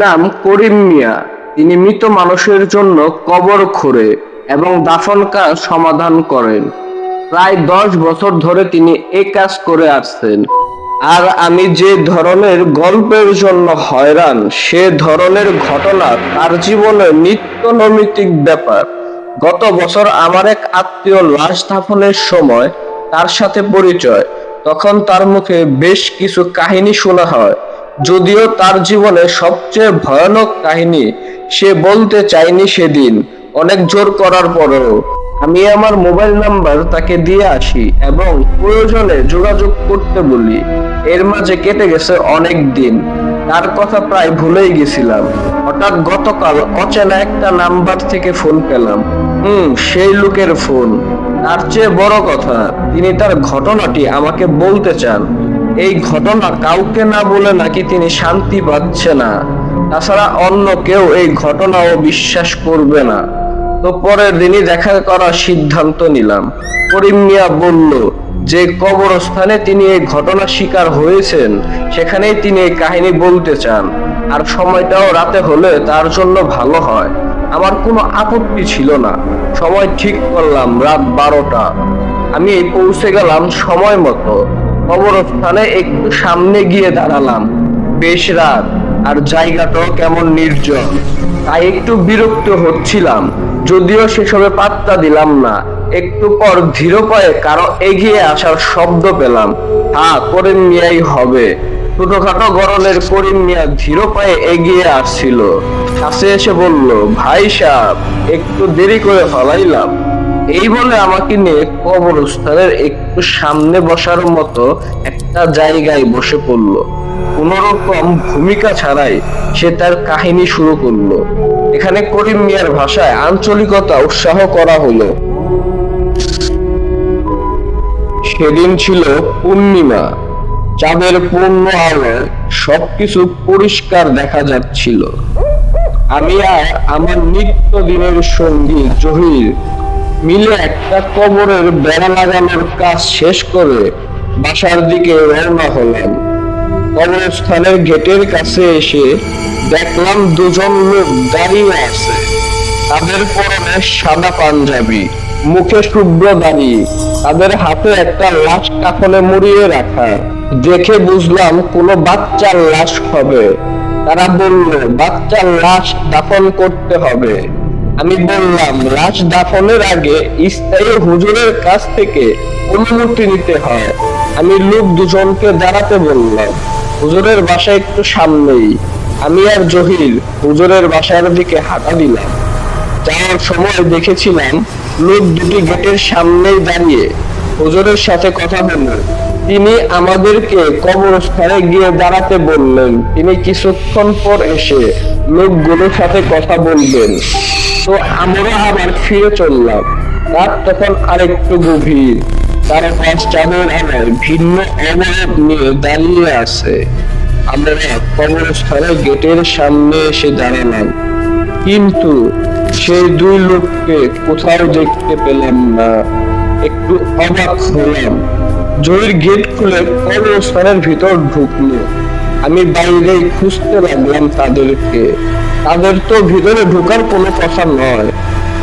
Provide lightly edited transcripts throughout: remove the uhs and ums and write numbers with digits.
নাম করিম মিয়া। তিনি মৃত মানুষের জন্য কবর খোঁড়ে এবং দাফন কাজ সমাধান করেন। প্রায় 10 বছর ধরে তিনি এই কাজ করে আসছেন। আর আমি যে ধরনের গল্পের জন্য হয়রান, সে ধরনের ঘটনা তার জীবনের নিত্য নৈমিত্তিক ব্যাপার। গত বছর আমার এক আত্মীয় লাশ দাফনের সময় তার সাথে পরিচয়। তখন তার মুখে বেশ কিছু কাহিনী শোনা হয়। যদিও তার জীবনের সবচেয়ে ভয়ানক কাহিনী সে বলতে চায়নি সেদিন, অনেক জোর করার পরেও। আমি আমার মোবাইল নাম্বার তাকে দিয়ে আসি এবং প্রয়োজনে যোগাযোগ করতে বলি। এর মাঝে কেটে গেছে অনেক দিন, তার কথা প্রায় ভুলেই গেছিলাম। হঠাৎ গতকাল অচেনা একটা নাম্বার থেকে ফোন পেলাম। সেই লোকের ফোন। তার চেয়ে বড় কথা, তিনি তার ঘটনাটি আমাকে বলতে চান। এই ঘটনা কাউকে না বলে নাকি তিনি শান্তি পাচ্ছে না। তাছাড়া অন্য কেউ এই ঘটনাও বিশ্বাস করবে না। তো পরের দিনই দেখা করার সিদ্ধান্ত নিলাম। করিম মিয়া বলল যে কবরস্থানে তিনি এই ঘটনা শিকার হয়েছেন, সেখানেই তিনি এই কাহিনী বলতে চান। আর সময়টাও রাতে হলে তার জন্য ভালো হয়। আমার কোনো আপত্তি ছিল না। সময় ঠিক করলাম রাত 12টা। আমি পৌঁছে গেলাম সময় মতো। কবরস্থানে একটু সামনে গিয়ে দাঁড়ালাম। বেশ রাত, আর জায়গাটাও কেমন নির্জন। তাই একটু বিরক্ত হচ্ছিলাম, যদিও সেসবে পাত্তা দিলাম না। একটু পর ধীর পায়ে কারো এগিয়ে আসার শব্দ পেলাম। হ্যাঁ, করিম মিয়াই হবে। ছোটখাটো গড়নের করিম মিয়া ধীর পায়ে এগিয়ে আসছিল। কাছে এসে বলল, ভাই সাহেব, একটু দেরি করে ফেলাইলাম। এই বলে আমাকে নিয়ে কবরস্থানের একটু সামনে বসার মতো একটা জায়গায় বসে পড়ল। কোন রকম ভূমিকা ছাড়াই সে তার কাহিনী শুরু করলো। এখানে করিম মিয়ার ভাষায় আঞ্চলিকতা উৎসাহ করা হলো। সেদিন ছিল পূর্ণিমা। চাঁদের পূর্ণ আলোয় সবকিছু পরিষ্কার দেখা যাচ্ছিল। আমি আর আমার নিত্যদিনের সঙ্গী জহির মিলে একটা কবরের বেড়া লাগানোর কাজ শেষ করে বাসার দিকে রওনা হলাম। কবরস্থানের গেটের কাছে এসে দেখলাম দুজন লোক দাঁড়িয়ে আছে। তাদের পরনে সাদা পাঞ্জাবি, মুখে শুভ্র দাড়ি, তাদের হাতে একটা লাশ কাফনে মুড়িয়ে রাখা। দেখে বুঝলাম কোনো বাচ্চার লাশ হবে। তারা বলল, বাচ্চার লাশ দাফন করতে হবে। আমি বললাম, লাশ দাফনের আগে স্থায়ী হুজুরের কাছ থেকে অনুমতি নিতে হয়। আমি লোক দুজনকে দাঁড়াতে বললাম। হুজুরের বাসা একটু সামনেই। আমি আর জহির হুজুরের বাসার দিকে হাঁটা দিলাম। যাওয়ার সময় দেখেছিলাম লোক দুটি গেটের সামনেই দাঁড়িয়ে হুজুরের সাথে কথা বললেন। তিনি আমাদেরকে কবরস্থানে গিয়ে দাঁড়াতে বললেন। তিনি কিছুক্ষণ পর এসে লোকগুলোর সাথে কথা বলবেন। তো আমরা আবার ফিরে চললাম। রাত তখন আরেকটু গভীর। তারা পাঁচ চাঁদের আলোয় ভিন্ন অবয়ব নিয়ে দাঁড়িয়ে আছে। আমরা কবরস্থানের গেটের সামনে এসে দাঁড়ালাম, কিন্তু সেই দুই লোককে কোথাও দেখতে পেলাম না। একটু অবাক হলাম। জহির গেট খুলে কবরস্থানের ভিতর ঢুকলো। আমি বাইরে খুঁজতে লাগলাম তাদেরকে। তাদের তো ভিতরে ঢোকার কোনো কথা নয়।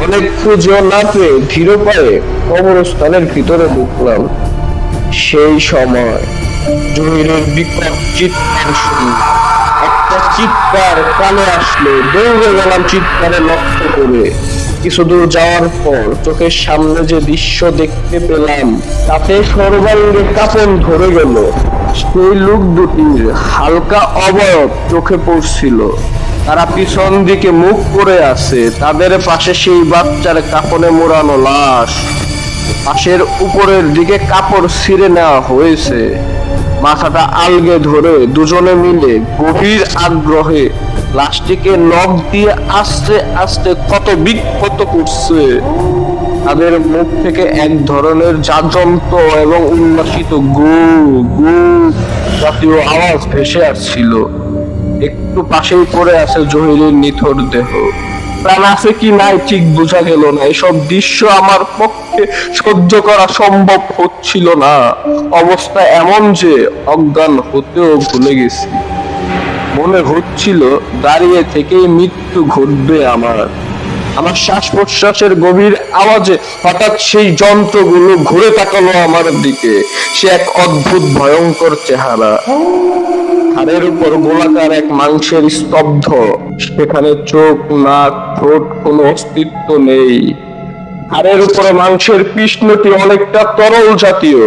অনেক খুঁজেও না পেয়ে ধীর পায়ে কবরস্থানের ভিতরে ঢুকলাম। সেই সময় জহিরের বিকট চিৎকার শুনি। একটা চিৎকার কানে আসলো। দৌড়ে গেলাম চিৎকারে লক্ষ্য করে। কিছু দূর যাওয়ার পর চোখের সামনে যে দৃশ্য দেখতে পেলাম, তাতে সর্বাঙ্গে কাঁপন ধরে গেল। সেই লোক দুটির হালকা অবয়ব চোখে পড়ছিল। তারা পিছন দিকে মুখ করে আছে। তাদের পাশে সেই বাচ্চার কাফনে মোড়ানো লাশ। পাশের উপরের দিকে কাপড় ছিঁড়ে নেওয়া হয়েছে। মাথাটা আলগে ধরে দুজনে মিলে গভীর আগ্রহে লাশটিকে নখ দিয়ে আস্তে আস্তে কত বিক্ষত করছে। তাদের মুখ থেকে এক ধরনের জাযন্ত এবং উল্লাসিত গু গু জাতীয় আওয়াজ ভেসে আসছিল। একটু পাশেই পড়ে আছে জহিরের নিথর দেহ। প্রাণ আছে কি নাই ঠিক বোঝা গেল না। এসব দৃশ্য আমার পক্ষে সহ্য করা সম্ভব হচ্ছিল না। অবস্থা এমন যে অজ্ঞান হতেও ভুলে গেছি। মনে হচ্ছিল দাঁড়িয়ে থেকেই মৃত্যু ঘটবে আমার। আমার শ্বাস প্রশ্বাসের গভীর আওয়াজে হঠাৎ সেই যন্ত্রগুলো ঘুরে তাকালো আমার দিকে। সে এক অদ্ভুত ভয়ঙ্কর চেহারা, হাড়ের উপর গোলাকার এক মাংসের স্তব্ধ, সেখানে চোখ, নাক, ঠোঁট কোনো অস্তিত্ব নেই। হাড়ের উপরে মাংসের পিষ্ণটি অনেকটা তরল জাতীয়,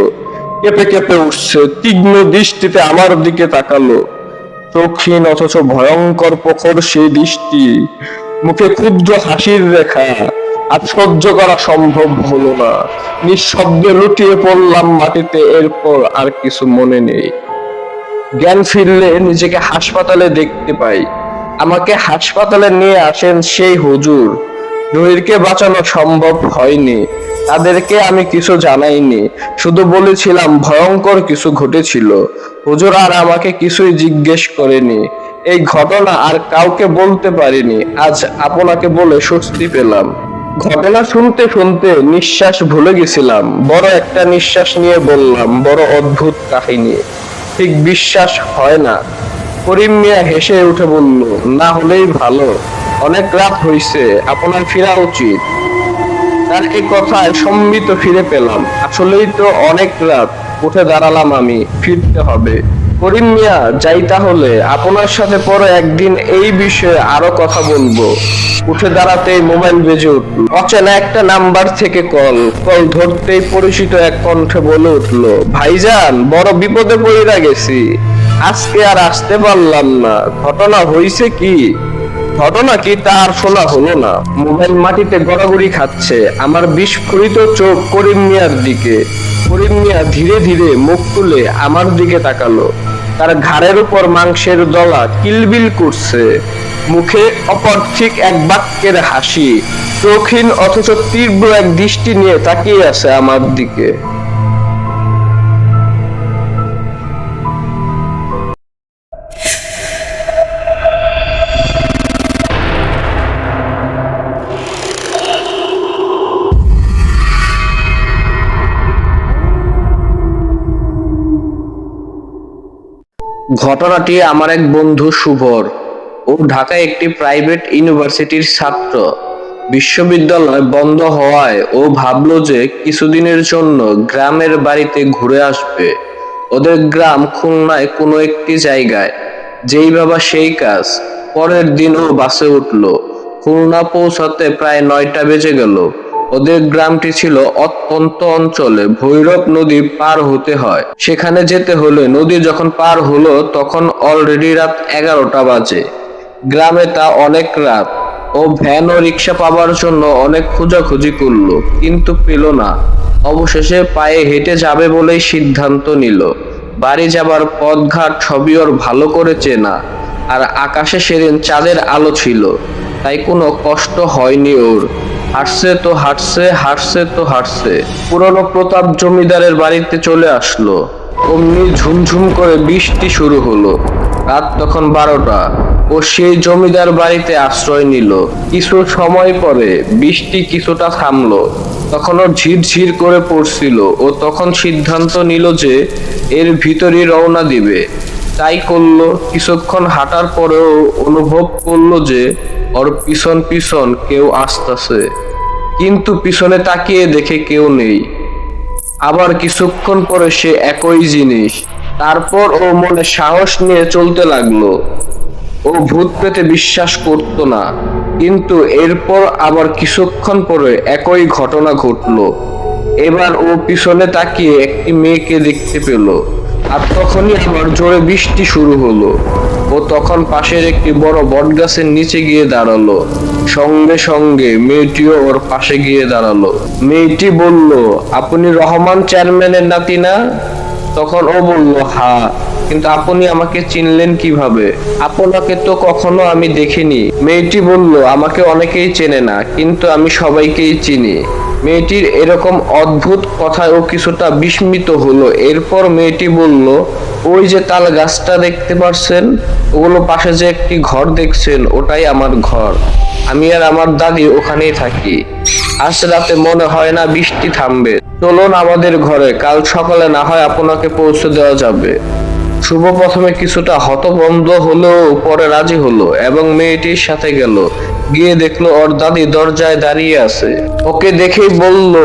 কেঁপে কেঁপে উঠছে। তীক্ষ্ণ দৃষ্টিতে আমার দিকে তাকালো, চোখহীন অথচ ভয়ঙ্কর প্রখর সেই দৃষ্টি, মুখে ক্ষুদ্র হাসির রেখা। আর সহ্য করা সম্ভব হলো না, নিঃশব্দে লুটিয়ে পড়লাম মাটিতে। এরপর আর কিছু মনে নেই। জ্ঞান ফিরলে নিজেকে হাসপাতালে দেখতে পাই। আমাকে হাসপাতালে নিয়ে আসেন সেই হুজুর। জহিরকে বাঁচানো সম্ভব হয়নি, তাদেরকে আমি কিছু জানাইনি, শুধু বলেছিলাম ভয়ঙ্কর কিছু ঘটেছিল। হুজুর আর আমাকে কিছুই জিজ্ঞেস করেনি। এই ঘটনা আর কাউকে বলতে পারিনি। আজ আপনাকে বলে স্বস্তি পেলাম। ঘটনা শুনতে শুনতে নিঃশ্বাস ভুলে গেছিলাম। বড় একটা নিঃশ্বাস নিয়ে বললাম, বড় অদ্ভুত কাহিনী, ঠিক বিশ্বাস হয় না। করিম মিয়া হেসে উঠে বলল, না হলেই ভালো, অনেক রাত হইছে, আপনার ফেরা উচিত। তার এই কথায় সম্মিত ফিরে পেলাম। আসলেই তো অনেক রাত। উঠে দাঁড়ালাম আমি, ফিরতে হবে। করিম মিয়া, যাই তাহলে, আপনার সাথে পরে একদিন এই বিষয়ে আরো কথা বলবো। উঠে দাঁড়াতেই মোবাইল বেজে উঠল। অচেনা একটা নাম্বার থেকে কল। কল ধরতেই পরিচিত এক কণ্ঠে বলে উঠলো, ভাইজান, বড় বিপদে পড়ে গেছি, আজকে আর আসতে পারলাম না। ঘটনা হইছে কি? ঘটনা কি তা আর শোনা হলো না। মোবাইল মাটিতে গড়াগড়ি খাচ্ছে। আমার বিস্ফোরিত চোখ করিম মিয়ার দিকে। করিম মিয়া ধীরে ধীরে মুখ তুলে আমার দিকে তাকালো। তার ঘাড়ের উপর মাংসের দলা কিলবিল করছে। মুখে অপার্থিক এক বাক্যের হাসি, চোখহীন অথচ তীব্র এক দৃষ্টি নিয়ে তাকিয়ে আছে আমার দিকে। ঘটনাটি আমার এক বন্ধু শুভর। ও ঢাকায় একটি প্রাইভেট ইউনিভার্সিটির ছাত্র। বিশ্ববিদ্যালয় বন্ধ হওয়ায় ও ভাবলো যে কিছুদিনের জন্য গ্রামের বাড়িতে ঘুরে আসবে। ওদের গ্রাম খুলনায় কোনো একটি জায়গায়। যেই ভাবা সেই কাজ। পরের দিন ও বাসে উঠলো। খুলনা পৌঁছাতে প্রায় 9টা বেজে গেল। ওদের গ্রামটি ছিল অত্যন্ত অঞ্চলে, ভৈরব নদী পার হতে হয়। সেখানে যেতে হলে নদী যখন পার হলো তখন অলরেডি রাত 11টা বাজে। গ্রামে তা অনেক রাত। ও ভ্যান ও রিক্সা পাবার জন্য অনেক খোঁজাখুঁজি করলো, কিন্তু পেল না। অবশেষে পায়ে হেঁটে যাবে বলেই সিদ্ধান্ত নিল। বাড়ি যাবার পথঘাট সবই ওর ভালো করে চেনা, আর আকাশে সেদিন চাঁদের আলো ছিল, তাই কোনো কষ্ট হয়নি ওর। হাঁটছে তো হাঁটছে, হাঁটছে তো হাঁটছে, পুরনো প্রতাপ জমিদারের বাড়িতে চলে আসলো। অমনি ঝুমঝুম করে বৃষ্টি শুরু হলো। রাত তখন 12টা। ও সেই জমিদার বাড়িতে আশ্রয় নিল। কিছু সময় পরে বৃষ্টি কিছুটা থামলো। তখন ওর ঝিরঝির করে পড়ছিল। ও তখন সিদ্ধান্ত নিল যে এর ভিতরই রওনা দিবে। তাই করলো। কিছুক্ষণ হাঁটার পরেও অনুভব করলো যে ওর পিছন পিছন কেউ আসতেছে, কিন্তু পিছনে তাকিয়ে দেখে কেউ নেই। আবার কিছুক্ষণ পরে সে একই জিনিস। তারপর ও মনে সাহস নিয়ে চলতে লাগলো। ও ভূত পেতে বিশ্বাস করতো না, কিন্তু এরপর আবার কিছুক্ষণ পরে একই ঘটনা ঘটলো। এবার ও পিছনে তাকিয়ে একটি মেয়েকে দেখতে পেল। আর তখনই আবার জোরে বৃষ্টি শুরু হলো। ও তখন পাশের একটি বড় বটগাছের নিচে গিয়ে দাঁড়ালো। সঙ্গে সঙ্গে মেয়েটিও ওর পাশে গিয়ে দাঁড়ালো। মেয়েটি বলল, আপনি রহমান চেয়ারম্যানের নাতি না? তখন ও বলল, হ্যাঁ, কিন্তু আপনি আমাকে চিনলেন কিভাবে? আপনাকে তো কখনো আমি দেখিনি। মেয়েটি বলল, আমাকে অনেকেই চেনে না, কিন্তু আমি সবাইকেই চিনি। মেয়েটির এরকম অদ্ভুত কথায় ও কিছুটা বিস্মিত হলো। এরপর মেয়েটি বলল, ওই যে তাল গাছটা দেখতে পাচ্ছেন, ওগুলো পাশে যে একটি ঘর দেখছেন, ওটাই আমার ঘর। আমি আর আমার দাদি ওখানেই থাকি। আজ রাতে মনে হয় না বৃষ্টি থামবে। চলুন আমাদের ঘরে, কাল সকালে না হয় আপনাকে পৌঁছে দেওয়া যাবে। শুভ প্রথমে কিছুটা হতভম্ব হলেও পরে রাজি হলো এবং মেয়েটির সাথে গেল। গিয়ে দেখলো ওর দাদি দরজায় দাঁড়িয়ে আছে। ওকে দেখেই বলল,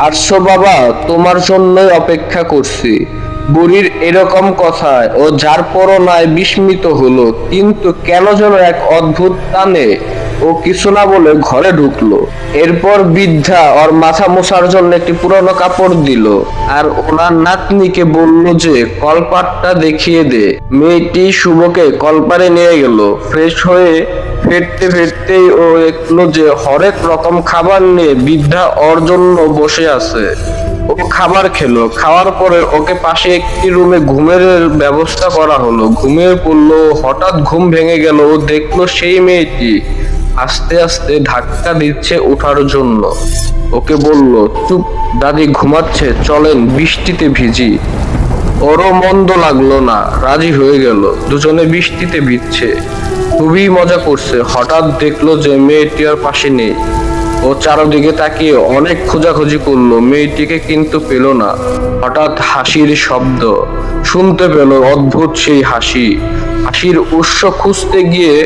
আসছো বাবা, তোমার জন্যই অপেক্ষা করছি। বুড়ির এরকম কথায় ও যার পরনায় বিস্মিত হলো, কিন্তু কেন যেন এক অদ্ভুত টানে ও কিছু না বলে ঘরে ঢুকলো। এরপর বৃদ্ধা ওর মাথা মোছার জন্য একটি পুরনো কাপড় দিল আর ওনার নাতনিকে বলল যে কলপাটটা দেখিয়ে দে। মেয়েটি শুভকে কলপারে নিয়ে গেল। ফ্রেশ হয়ে ফিরতে ফিরতেই ও দেখলো যে হরেক রকম খাবার নিয়ে বৃদ্ধা ওর জন্য বসে আছে। ও খাবার খেলো। খাওয়ার পরে ওকে পাশে একটি রুমে ঘুমের ব্যবস্থা করা হলো। ঘুমিয়ে পড়লো। হঠাৎ ঘুম ভেঙে গেল। ও দেখলো সেই মেয়েটি আস্তে আস্তে ধাক্কা দিচ্ছে ওঠার জন্য। ওকে বলল, চুপ, দাদি ঘুমাচ্ছে, চলেন বৃষ্টিতে ভিজি। ওরও মন্দ লাগলো না, রাজি হয়ে গেল। দুজনে বৃষ্টিতে ভিজছে, খুবই মজা করছে। হঠাৎ দেখলো যে মেয়েটি আর পাশে নেই। ও চারদিকে তাকিয়ে অনেক খোঁজাখুঁজি করলো, মেয়েটিকে কিন্তু পেল না। হঠাৎ হাসির শব্দ শুনতে পেল, অদ্ভুত সেই হাসির উৎস খুঁজতে গিয়ে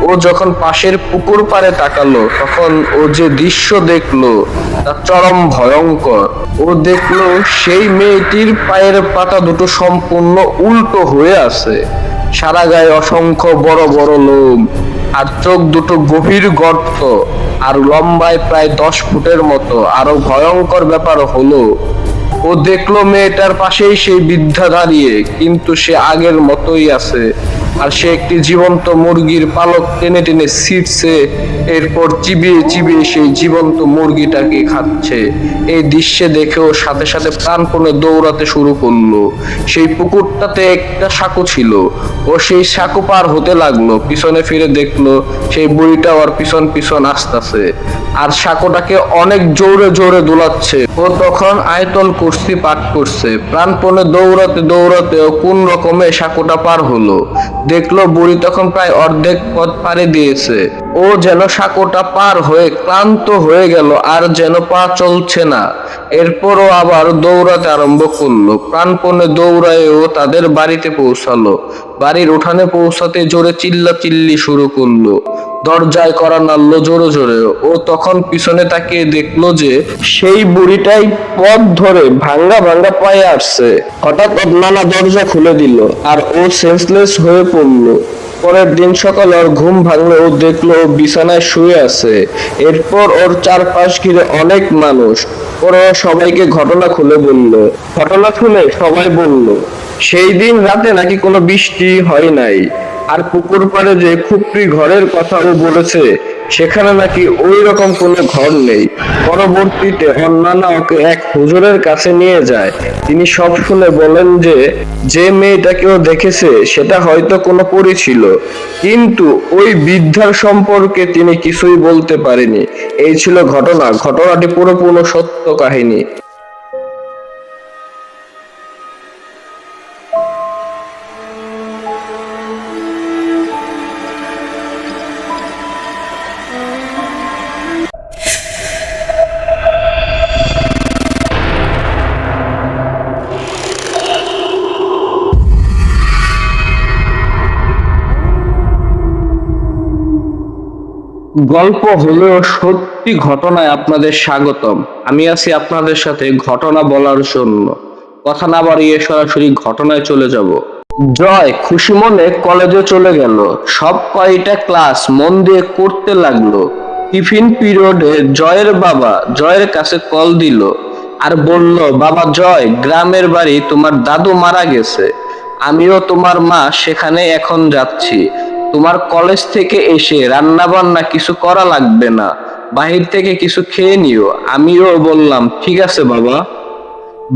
ও যখন পাশের পুকুর পাড়ে তাকালো, তখন ও যে দৃশ্য দেখলো তা চরম ভয়ঙ্কর। ও দেখলো সেই মেয়েটির পায়ের পাতা দুটো সম্পূর্ণ উল্টো হয়ে আছে। সারা গায়ে অসংখ্য বড় বড় লোম, আর চোখ দুটো গভীর গর্ত, আর লম্বায় প্রায় 10 ফুটের মতো। আরো ভয়ঙ্কর ব্যাপার হলো, ও দেখলো মেয়েটার পাশেই সেই বৃদ্ধা দাঁড়িয়ে, কিন্তু সে আগের মতোই আছে। আর সে একটি জীবন্ত মুরগির পালক টেনে টেনে ছিঁড়ছে, এরপর চিবিয়ে চিবিয়ে সেই জীবন্ত মুরগিটাকে খাচ্ছে। এই দৃশ্যে দেখেও সাথে সাথে প্রাণপণে দৌড়াতে শুরু করলো। সেই পুকুরটাতে একটা সাঁকো ছিল। ও সেই সাঁকো পার হতে লাগলো। পিছনে ফিরে দেখলো সেই বুড়িটা ওর পিছন পিছন আসতেছে আর সাঁকোটাকে অনেক জোরে জোরে দোলাচ্ছে। ও তখন আয়তল কুরসি পাঠ করছে। প্রাণপণে দৌড়াতে দৌড়াতে ও কোন রকমে সাঁকোটা পার হলো। দেখলো বুড়ি তখন প্রায় অর্ধেক পথ পাড়ি দিয়েছে। ও যেন সাঁকোটা পার হয়ে ক্লান্ত হয়ে গেল, আর যেন পা চলছে না। এরপরও আবার দৌড়াতে আরম্ভ করলো। প্রাণপণে দৌড়ায় ও তাদের বাড়িতে পৌঁছালো। বাড়ির উঠানে পৌঁছাতে জোরে চিল্লাচিল্লি শুরু করলো। দরজায় কড়া নাড়লো জোরে জোরে। ও তখন পিছনে তাকিয়ে দেখলো যে সেই বুড়িটাই পথ ধরে ভাঙ্গা ভাঙ্গা পায়ে আসছে। হঠাৎ নানা দরজা খুলে দিল আর ও সেন্সলেস হয়ে পড়লো। পরের দিন সকালে ওর ঘুম ভাঙলো। ও দেখলো ও বিছানায় শুয়ে আছে। এরপর ওর চারপাশ ঘিরে অনেক মানুষ। ওরা সবাইকে ঘটনা খুলে বলল। ঘটনা শুনে সবাই বলল সেই দিন রাতে নাকি কোনো বৃষ্টি হয় নাই, আর পুকুর পাড়ে যে খুপড়ি ঘরের কথাও বলেছে সেখানে নাকি ওই রকম কোনো ঘর নেই। পরবর্তীতে অন্যান্য ওকে এক হুজুরের কাছে নিয়ে যায়। তিনি সব শুনে বলেন যে যে মেয়েটাকে ও দেখেছে সেটা হয়তো কোনো পরী ছিল, কিন্তু ওই বৃদ্ধার সম্পর্কে তিনি কিছুই বলতে পারেনি। এই ছিল ঘটনা। ঘটনাটি পুরোপুরি সত্য কাহিনী। গল্প হলেও সত্যি ঘটনায় আপনাদের স্বাগতম। আমি আছি আপনাদের সাথে ঘটনা বলার জন্য। কথা না বাড়িয়ে সরাসরি ঘটনায় চলে যাব। জয় খুশি মনে কলেজে চলে গেল। সব কয়টা ক্লাস মন দিয়ে করতে লাগলো। টিফিন পিরিয়ডে জয়ের বাবা জয়ের কাছে কল দিল আর বলল, বাবা জয়, গ্রামের বাড়ি তোমার দাদু মারা গেছে, আমিও তোমার মা সেখানে এখন যাচ্ছি। তোমার কলেজ থেকে এসে রান্না বান্না কিছু করা লাগবে না, বাহির থেকে কিছু খেয়ে নিও। আমিও বললাম, ঠিক আছে বাবা।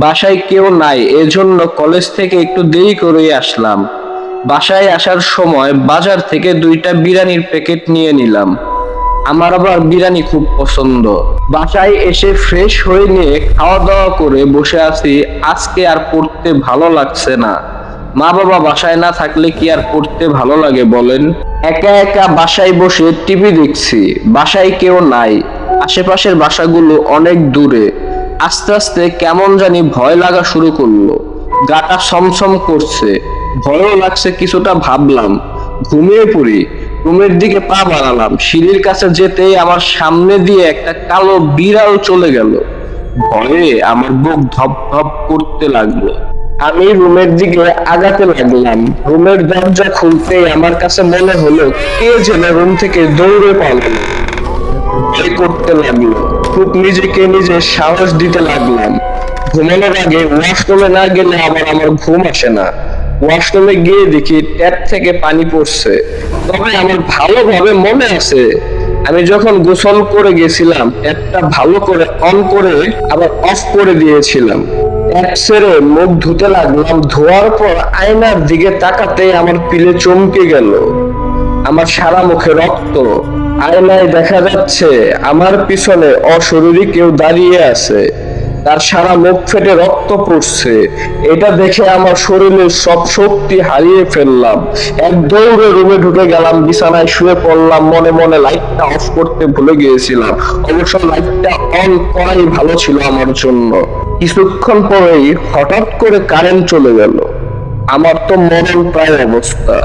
বাসায় কেউ নাই, এজন্য কলেজ থেকে একটু দেরি করে আসলাম। বাসায় আসার সময় বাজার থেকে 2টা বিরিয়ানির প্যাকেট নিয়ে নিলাম। আমার আবার বিরিয়ানি খুব পছন্দ। বাসায় এসে ফ্রেশ হয়ে নিয়ে খাওয়া দাওয়া করে বসে আছি। আজকে আর পড়তে ভালো লাগছে না। মা বাবা বাসায় না থাকলে কি আর পড়তে ভালো লাগে বলেন? একা একা বাসায় বসে টিভি দেখছি। বাসায় কেউ নাই। আশেপাশের বাসাগুলো অনেক দূরে। আস্তে আস্তে কেমন জানি ভয় লাগা শুরু করলো। গাটা ছমছম করছে। ভয়ও লাগছে কিছুটা, ভাবলাম ঘুমিয়ে পড়ি। রুমের দিকে পা বাড়ালাম, সিঁড়ির কাছে যেতেই আমার সামনে দিয়ে একটা কালো বিড়াল চলে গেল। ভয়ে আমার বুক ধপ ধপ করতে লাগলো। আমি রুমের দিকে আগাতে লাগলাম। রুমের দরজা খুলতেই আমার কাছে মনে হলো কে যেন রুম থেকে দৌড়ে পালালো। ভয় করতে লাগলো, খুব নিজেকে নিজে সাহস দিতে লাগলাম। ঘুমানোর আগে ওয়াশরুমে না গেলে আবার আমার ঘুম আসে না। ওয়াশরুমে গিয়ে দেখি ট্যাপ থেকে পানি পড়ছে। তবে আমার ভালোভাবে মনে আছে, আমি যখন গোসল করে গেছিলাম ট্যাপটা ভালো করে অন করে আবার অফ করে দিয়েছিলাম। ট্যাপ ছেড়ে মুখ ধুতে লাগলাম। ধোয়ার পর আয়নার দিকে তাকাতেই আমার পিলে চমকে গেল। আমার সারা মুখে রক্ত। আয়নায় দেখা যাচ্ছে আমার পিছনে অশরীরী কেউ দাঁড়িয়ে আছে, তার সারা মুখ ফেটে রক্ত পড়ছে। এটা দেখে আমার শরীরের সব শক্তি হারিয়ে ফেললাম। এক দৌড়ে রুমে ঢুকে গেলাম, বিছানায় শুয়ে পড়লাম। মনে মনে লাইটটা অফ করতে ভুলে গিয়েছিলাম, অবশ্য লাইটটা অন করাই ভালো ছিল আমার জন্য। কিছুক্ষণ পরেই হঠাৎ করে কারেন্ট চলে গেল। আমার তো মরণ প্রায় অবস্থা।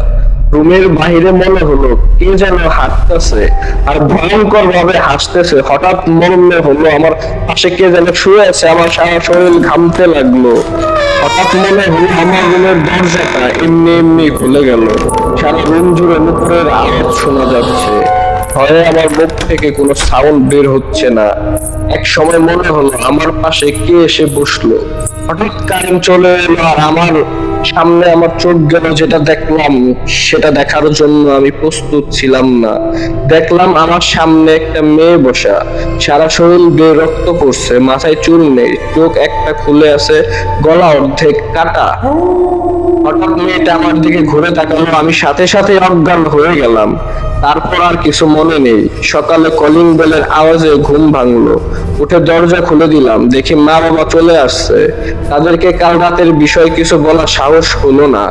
রুমের বাইরে মনে হলো কে যেন হাঁটতেছে আর ভয়ঙ্কর ভাবে হাসতেছে। হঠাৎ মনে হলো আমার পাশে কে যেন শুয়ে আছে, আমার সারা শরীর ঘামতে লাগলো। হঠাৎ মনে হলো আমার রুমের দরজাটা এমনি এমনি খুলে গেল। সারা রুম জুড়ে নুপুরের আওয়াজ শোনা যাচ্ছে। ভয়ে আমার মুখ থেকে কোনো সাউন্ড বের হচ্ছে না। এক সময় মনে হলো আমার পাশে কে এসে বসলো। হঠাৎ কারেন্ট চলে এলো আর আমার সামনে আমার চোখ গেল। যেটা দেখলাম সেটা দেখার জন্য আমি প্রস্তুত ছিলাম না। দেখলাম আমার সামনে একটা মেয়ে বসা, সারা শরীর বেয়ে রক্ত পড়ছে, মাথায় চুল নেই, চোখ একটা খুলে আছে, গলা অর্ধেক কাটা। হঠাৎ মেয়েটা আমার দিকে ঘুরে তাকালো, আমি সাথে সাথে অজ্ঞান হয়ে গেলাম। তারপর আর কিছু মনে নেই। সকালে কলিং বেলের আওয়াজে ঘুম ভাঙলো। উঠে দরজা খুলে দিলাম, দেখি মা বাবা চলে আসছে। তাদেরকে কাল রাতের বিষয় কিছু বলার সাহস হলো না।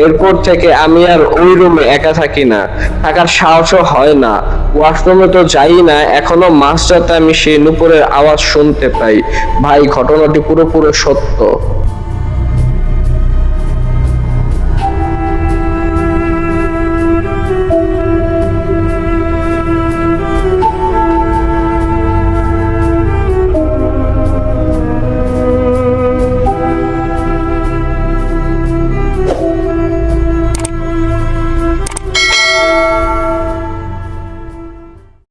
এরপর থেকে আমি আর ওই রুমে একা থাকি না, থাকার সাহসও হয় না। ওয়াশরুমে তো যাই না। এখনো মাঝরাতে আমি সেই নুপুরের আওয়াজ শুনতে পাই। ভাই, ঘটনাটি পুরোপুরি সত্য।